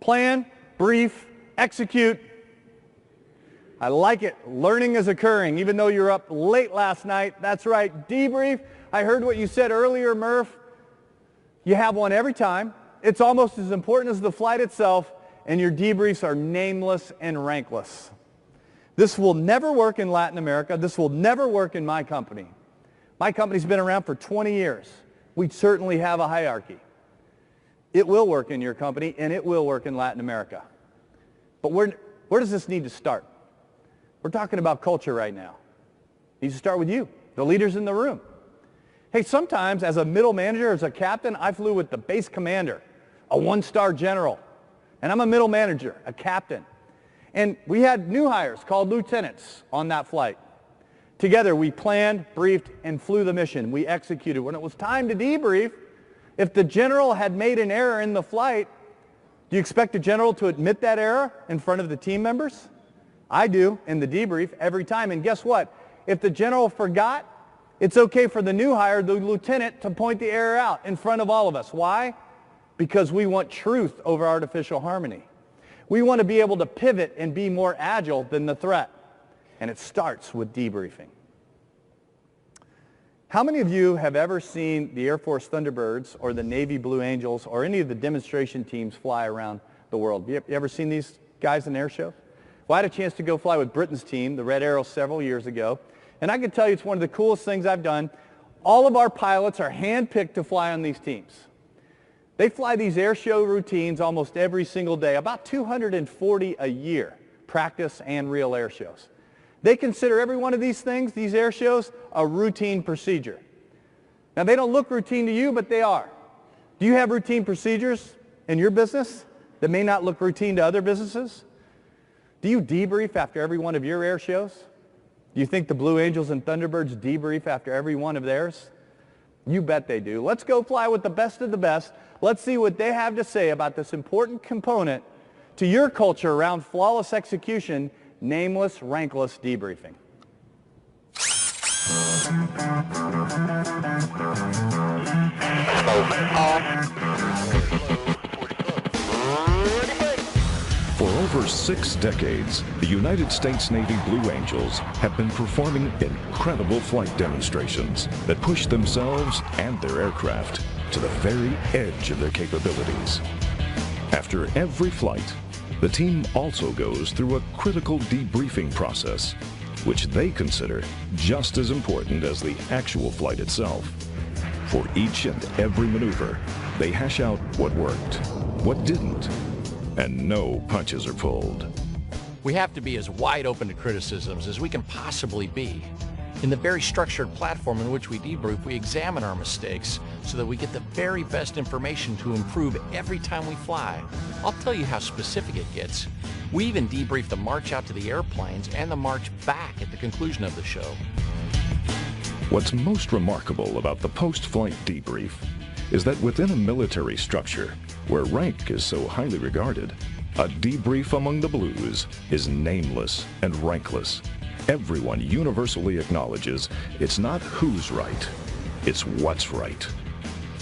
Plan, brief, execute. I like it. Learning is occurring, even though you're up late last night. That's right, debrief. I heard what you said earlier, Murph. You have one every time. It's almost as important as the flight itself, and your debriefs are nameless and rankless. This will never work in Latin America. This will never work in my company. My company's been around for 20 years. We certainly have a hierarchy. It will work in your company, and it will work in Latin America. But where does this need to start? We're talking about culture right now. It needs to start with you, the leaders in the room. Hey, sometimes as a middle manager, as a captain, I flew with the base commander, a one-star general. And I'm a middle manager, a captain. And we had new hires called lieutenants on that flight. Together, we planned, briefed, and flew the mission. We executed. When it was time to debrief, if the general had made an error in the flight, do you expect the general to admit that error in front of the team members? I do in the debrief every time. And guess what? If the general forgot, it's okay for the new hire, the lieutenant, to point the error out in front of all of us. Why? Because we want truth over artificial harmony. We want to be able to pivot and be more agile than the threat. And it starts with debriefing. How many of you have ever seen the Air Force Thunderbirds or the Navy Blue Angels or any of the demonstration teams fly around the world? You ever seen these guys in air shows? Well, I had a chance to go fly with Britain's team, the Red Arrow, several years ago. And I can tell you it's one of the coolest things I've done. All of our pilots are handpicked to fly on these teams. They fly these air show routines almost every single day, about 240 a year, practice and real air shows. They consider every one of these things, these air shows, a routine procedure. Now, they don't look routine to you, but they are. Do you have routine procedures in your business that may not look routine to other businesses? Do you debrief after every one of your air shows? Do you think the Blue Angels and Thunderbirds debrief after every one of theirs? You bet they do. Let's go fly with the best of the best. Let's see what they have to say about this important component to your culture around flawless execution, nameless, rankless debriefing. For over 6 decades, the United States Navy Blue Angels have been performing incredible flight demonstrations that push themselves and their aircraft to the very edge of their capabilities. After every flight, the team also goes through a critical debriefing process, which they consider just as important as the actual flight itself. For each and every maneuver, they hash out what worked, what didn't, and no punches are pulled. We have to be as wide open to criticisms as we can possibly be. In the very structured platform in which we debrief, we examine our mistakes so that we get the very best information to improve every time we fly. I'll tell you how specific it gets. We even debrief the march out to the airplanes and the march back at the conclusion of the show. What's most remarkable about the post-flight debrief is that within a military structure, where rank is so highly regarded, a debrief among the Blues is nameless and rankless. Everyone universally acknowledges it's not who's right, it's what's right.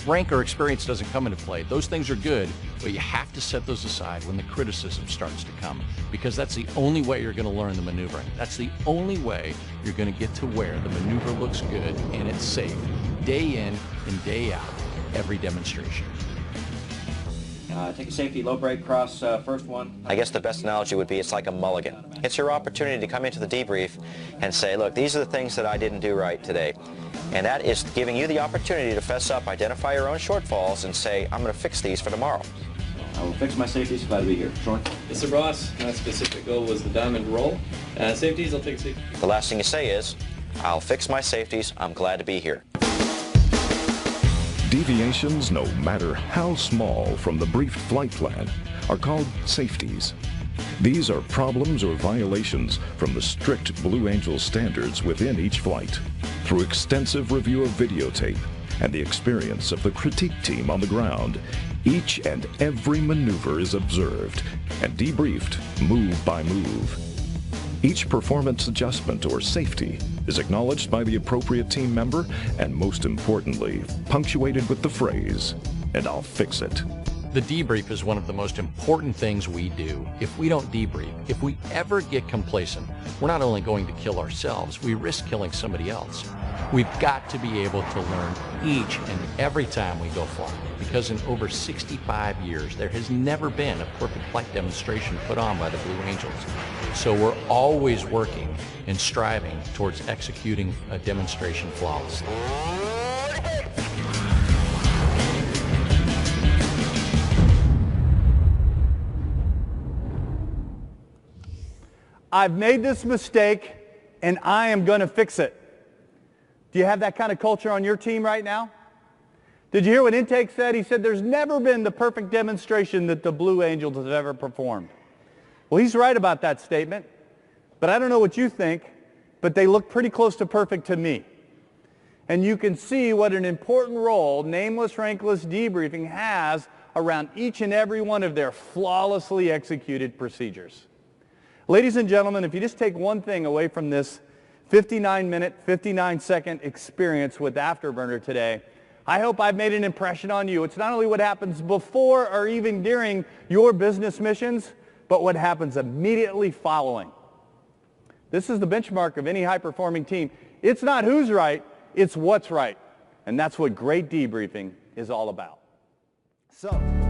Rank or experience doesn't come into play. Those things are good, but you have to set those aside when the criticism starts to come, because that's the only way you're going to learn the maneuvering. That's the only way you're going to get to where the maneuver looks good and it's safe, day in and day out, every demonstration. Take a safety, low brake, cross, first one. I guess the best analogy would be it's like a mulligan. It's your opportunity to come into the debrief and say, look, these are the things that I didn't do right today. And that is giving you the opportunity to fess up, identify your own shortfalls, and say, I'm going to fix these for tomorrow. I will fix my safeties. Glad to be here. Sean? Mr. Ross, my specific goal was the diamond roll. Safeties, I'll take safety. The last thing you say is, I'll fix my safeties. I'm glad to be here. Deviations, no matter how small from the briefed flight plan, are called safeties. These are problems or violations from the strict Blue Angel standards within each flight. Through extensive review of videotape and the experience of the critique team on the ground, each and every maneuver is observed and debriefed move by move. Each performance adjustment or safety is acknowledged by the appropriate team member and, most importantly, punctuated with the phrase, "and I'll fix it." The debrief is one of the most important things we do. If we don't debrief, if we ever get complacent, we're not only going to kill ourselves, we risk killing somebody else. We've got to be able to learn each and every time we go flying, because in over 65 years, there has never been a perfect flight demonstration put on by the Blue Angels. So we're always working and striving towards executing a demonstration flawlessly. I've made this mistake and I am going to fix it. Do you have that kind of culture on your team right now? Did you hear what Intake said? He said there's never been the perfect demonstration that the Blue Angels have ever performed. Well, he's right about that statement, but I don't know what you think, but they look pretty close to perfect to me. And you can see what an important role nameless, rankless debriefing has around each and every one of their flawlessly executed procedures. Ladies and gentlemen, if you just take one thing away from this 59-minute, 59-second experience with Afterburner today, I hope I've made an impression on you. It's not only what happens before or even during your business missions, but what happens immediately following. This is the benchmark of any high-performing team. It's not who's right, it's what's right. And that's what great debriefing is all about. So.